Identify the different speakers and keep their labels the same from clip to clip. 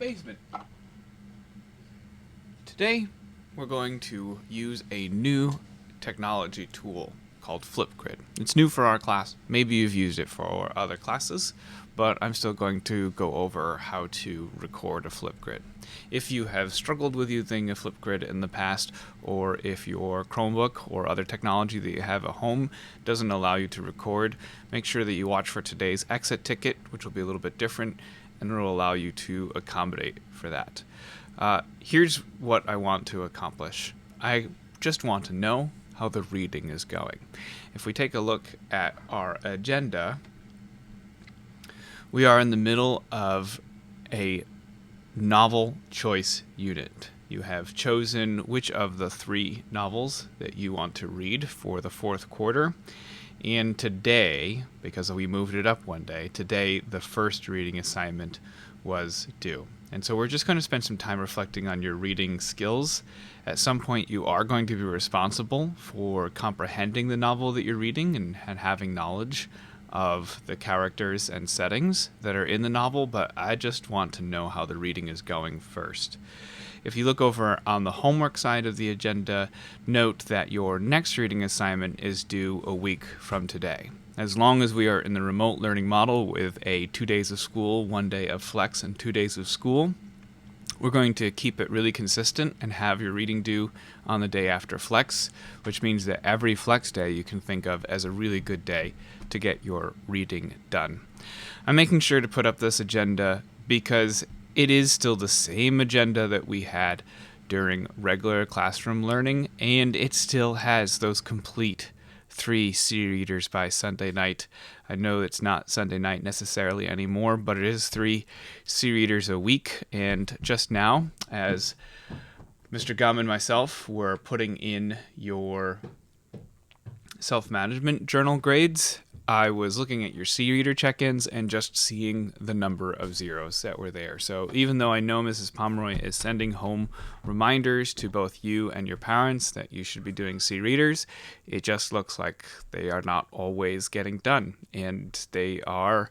Speaker 1: basement. Today, we're going to use a new technology tool called Flipgrid. It's new for our class. Maybe you've used it for other classes, but I'm still going to go over how to record a Flipgrid. If you have struggled with using a Flipgrid in the past, or if your Chromebook or other technology that you have at home doesn't allow you to record, make sure that you watch for today's exit ticket, which will be a little bit different, and it will allow you to accommodate for that. Here's what I want to accomplish. I just want to know how the reading is going. If we take a look at our agenda, we are in the middle of a novel choice unit. You have chosen which of the 3 novels that you want to read for the 4th quarter. And today, because we moved it up one day, today the first reading assignment was due. And so we're just going to spend some time reflecting on your reading skills. At some point, you are going to be responsible for comprehending the novel that you're reading and having knowledge of the characters and settings that are in the novel, but I just want to know how the reading is going first. If you look over on the homework side of the agenda, note that your next reading assignment is due a week from today. As long as we are in the remote learning model with a 2 days of school, 1 day of flex, and 2 days of school, we're going to keep it really consistent and have your reading due on the day after flex, which means that every flex day you can think of as a really good day to get your reading done. I'm making sure to put up this agenda because it is still the same agenda that we had during regular classroom learning, and it still has those complete 3 C-readers by Sunday night. I know it's not Sunday night necessarily anymore, but it is 3 C-readers a week. And just now, as Mr. Gum and myself were putting in your self-management journal grades, I was looking at your C-reader check-ins and just seeing the number of zeros that were there. So even though I know Mrs. Pomeroy is sending home reminders to both you and your parents that you should be doing C-readers, it just looks like they are not always getting done. And they're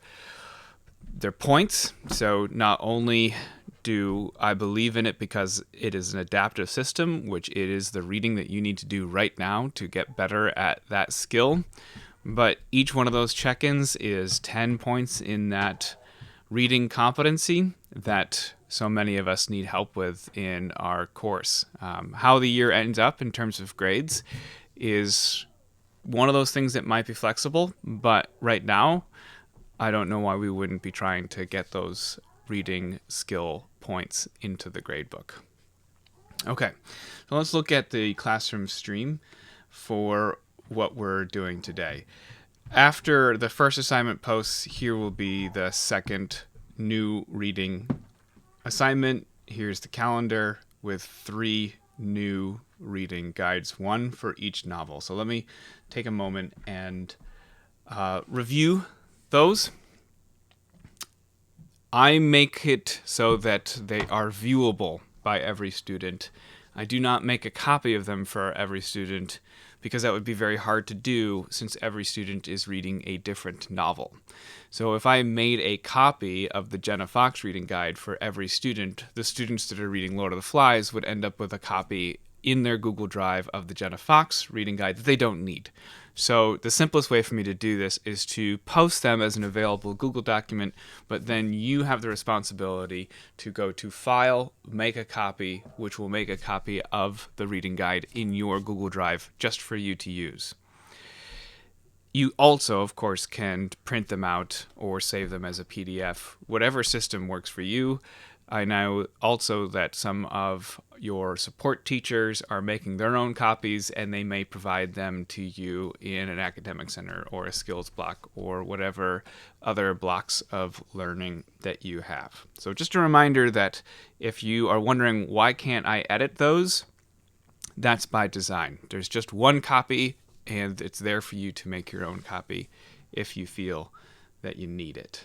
Speaker 1: points. So not only do I believe in it because it is an adaptive system, which it is the reading that you need to do right now to get better at that skill, but each one of those check-ins is 10 points in that reading competency that so many of us need help with in our course. How the year ends up in terms of grades is one of those things that might be flexible, but right now, I don't know why we wouldn't be trying to get those reading skill points into the grade book. Okay, so let's look at the classroom stream for what we're doing today. After the first assignment posts, here will be the second new reading assignment. Here's the calendar with 3 new reading guides, 1 for each novel. So let me take a moment and review those. I make it so that they are viewable by every student. I do not make a copy of them for every student because that would be very hard to do since every student is reading a different novel. So if I made a copy of the Jenna Fox reading guide for every student, the students that are reading Lord of the Flies would end up with a copy in their Google Drive of the Jenna Fox reading guide that they don't need. So the simplest way for me to do this is to post them as an available Google document, but then you have the responsibility to go to File, make a copy, which will make a copy of the reading guide in your Google Drive just for you to use. You also, of course, can print them out or save them as a PDF, whatever system works for you. I know also that some of your support teachers are making their own copies, and they may provide them to you in an academic center or a skills block or whatever other blocks of learning that you have. So just a reminder that if you are wondering why can't I edit those, that's by design. There's just one copy, and it's there for you to make your own copy if you feel that you need it.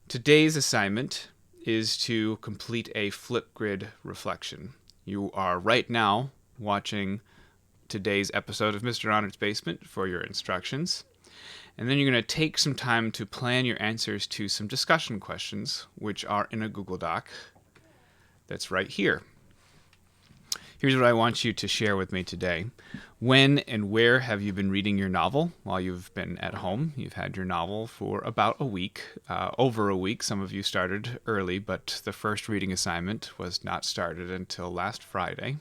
Speaker 1: Today's assignment is to complete a Flipgrid reflection. You are right now watching today's episode of Mr. Honored's Basement for your instructions. And then you're going to take some time to plan your answers to some discussion questions, which are in a Google Doc that's right here. Here's what I want you to share with me today. When and where have you been reading your novel while you've been at home? You've had your novel for about a week, over a week. Some of you started early, but the first reading assignment was not started until last Friday.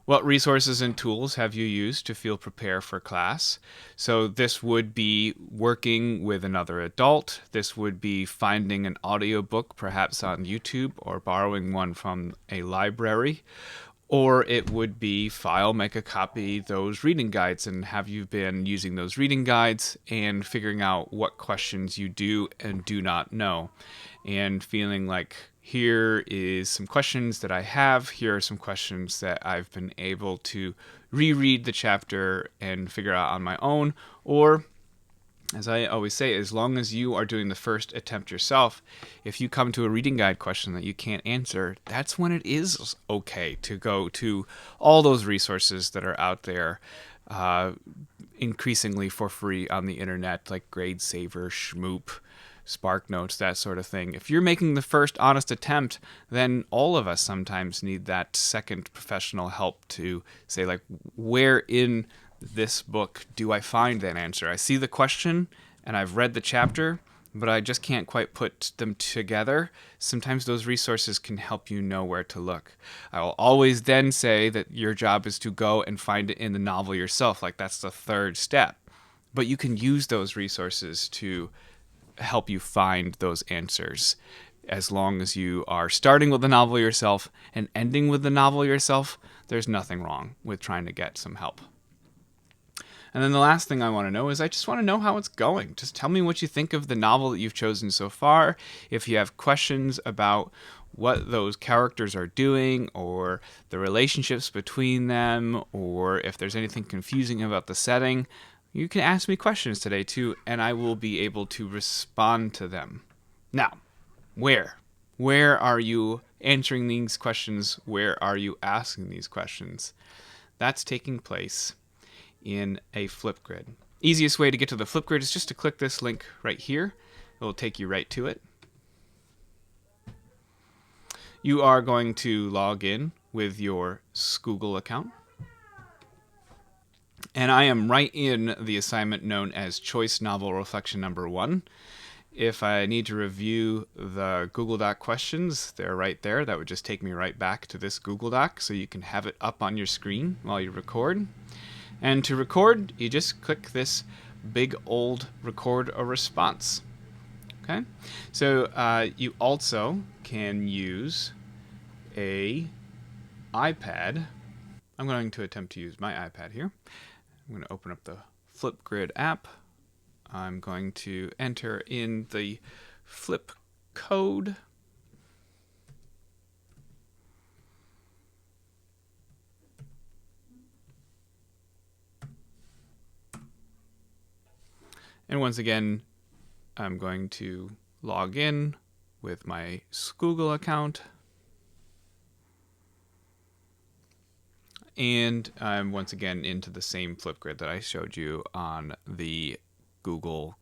Speaker 1: What resources and tools have you used to feel prepared for class? So this would be working with another adult. This would be finding an audiobook, perhaps on YouTube, or borrowing one from a library. Or it would be file, make a copy, those reading guides, and have you been using those reading guides and figuring out what questions you do and do not know, and feeling like here is some questions that I have, here are some questions that I've been able to reread the chapter and figure out on my own, or as I always say, as long as you are doing the first attempt yourself, if you come to a reading guide question that you can't answer, that's when it is okay to go to all those resources that are out there, increasingly for free on the internet, like GradeSaver, Schmoop, SparkNotes, that sort of thing. If you're making the first honest attempt, then all of us sometimes need that second professional help to say, like, where in this book do I find that answer? I see the question and I've read the chapter, but I just can't quite put them together. Sometimes those resources can help you know where to look. I will always then say that your job is to go and find it in the novel yourself. Like, that's the third step. But you can use those resources to help you find those answers. As long as you are starting with the novel yourself and ending with the novel yourself, there's nothing wrong with trying to get some help. And then the last thing I want to know is I just want to know how it's going. Just tell me what you think of the novel that you've chosen so far. If you have questions about what those characters are doing or the relationships between them, or if there's anything confusing about the setting, you can ask me questions today too, and I will be able to respond to them. Now, where? Where are you answering these questions? Where are you asking these questions? That's taking place in a Flipgrid. Easiest way to get to the Flipgrid is just to click this link right here. It will take you right to it. You are going to log in with your Google account. And I am right in the assignment known as Choice Novel Reflection number 1. If I need to review the Google Doc questions, they're right there. That would just take me right back to this Google Doc, so you can have it up on your screen while you record. And to record, you just click this big old record a response. Okay? So you also can use a iPad. I'm going to attempt to use my iPad here. I'm going to open up the Flipgrid app. I'm going to enter in the flip code. And once again, I'm going to log in with my Google account. And I'm once again into the same Flipgrid that I showed you on the Google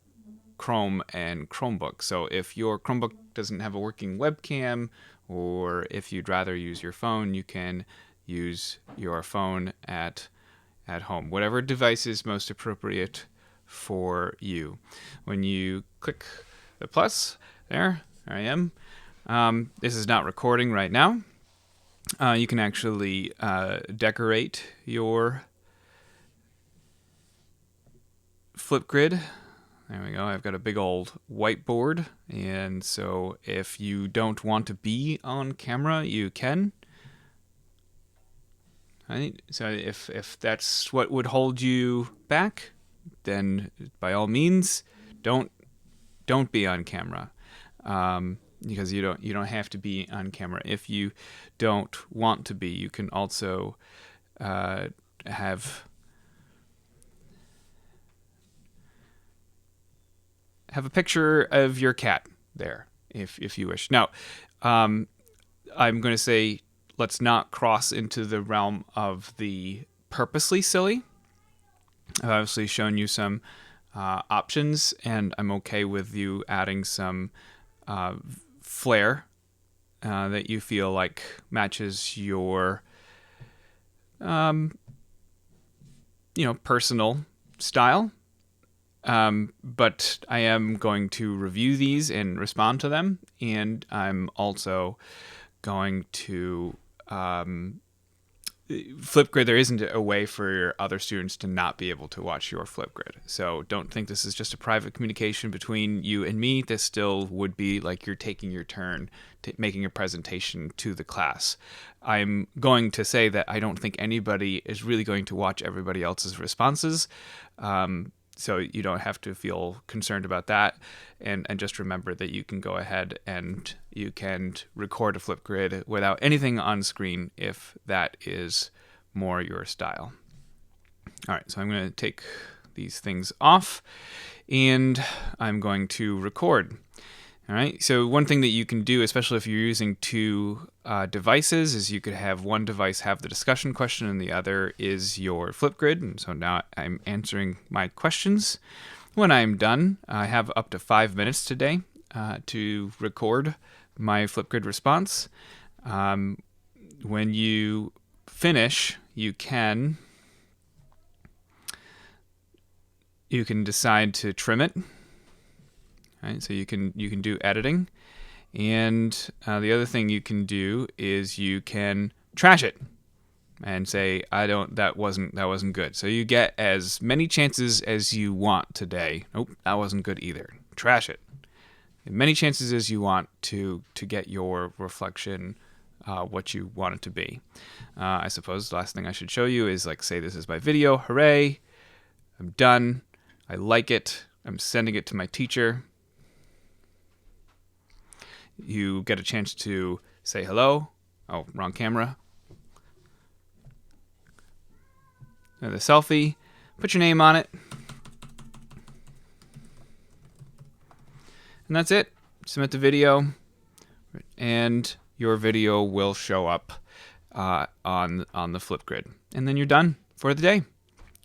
Speaker 1: Chrome and Chromebook. So if your Chromebook doesn't have a working webcam, or if you'd rather use your phone, you can use your phone at home. Whatever device is most appropriate for you. When you click the plus, there I am. This is not recording right now. You can actually decorate your Flipgrid. There we go. I've got a big old whiteboard, and so if you don't want to be on camera, you can. Right? So if that's what would hold you back, then by all means, don't be on camera. Because you don't have to be on camera. If you don't want to be, you can also have a picture of your cat there, if you wish. Now, I'm going to say let's not cross into the realm of the purposely silly. I've obviously shown you some options, and I'm okay with you adding some flair that you feel like matches your personal style. But I am going to review these and respond to them, and I'm also going to Flipgrid. There isn't a way for other students to not be able to watch your Flipgrid. So don't think this is just a private communication between you and me. This still would be like you're taking your turn making a presentation to the class. I'm going to say that I don't think anybody is really going to watch everybody else's responses. So you don't have to feel concerned about that. And just remember that you can go ahead and you can record a Flipgrid without anything on screen if that is more your style. All right, so I'm going to take these things off and I'm going to record. All right, so one thing that you can do, especially if you're using two devices, is you could have one device have the discussion question and the other is your Flipgrid. And so now I'm answering my questions. When I'm done, I have up to 5 minutes today to record my Flipgrid response. When you finish, you can decide to trim it. Right, so you can do editing, and the other thing you can do is you can trash it and say that wasn't good. So you get as many chances as you want today. Nope, that wasn't good either. Trash it. As many chances as you want to get your reflection what you want it to be. I suppose the last thing I should show you is say this is my video. Hooray! I'm done. I like it. I'm sending it to my teacher. You get a chance to say hello. Oh, wrong camera. And the selfie. Put your name on it. And that's it. Submit the video. And your video will show up on the Flipgrid. And then you're done for the day.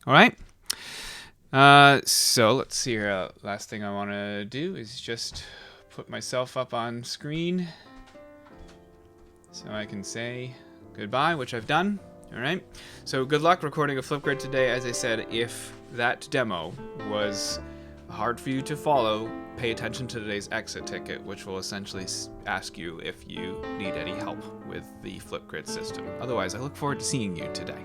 Speaker 1: All right? So let's see here. Last thing I want to do is just put myself up on screen so I can say goodbye, which I've done. All right. So good luck recording a Flipgrid today. As I said, if that demo was hard for you to follow, pay attention to today's exit ticket, which will essentially ask you if you need any help with the Flipgrid system. Otherwise, I look forward to seeing you today.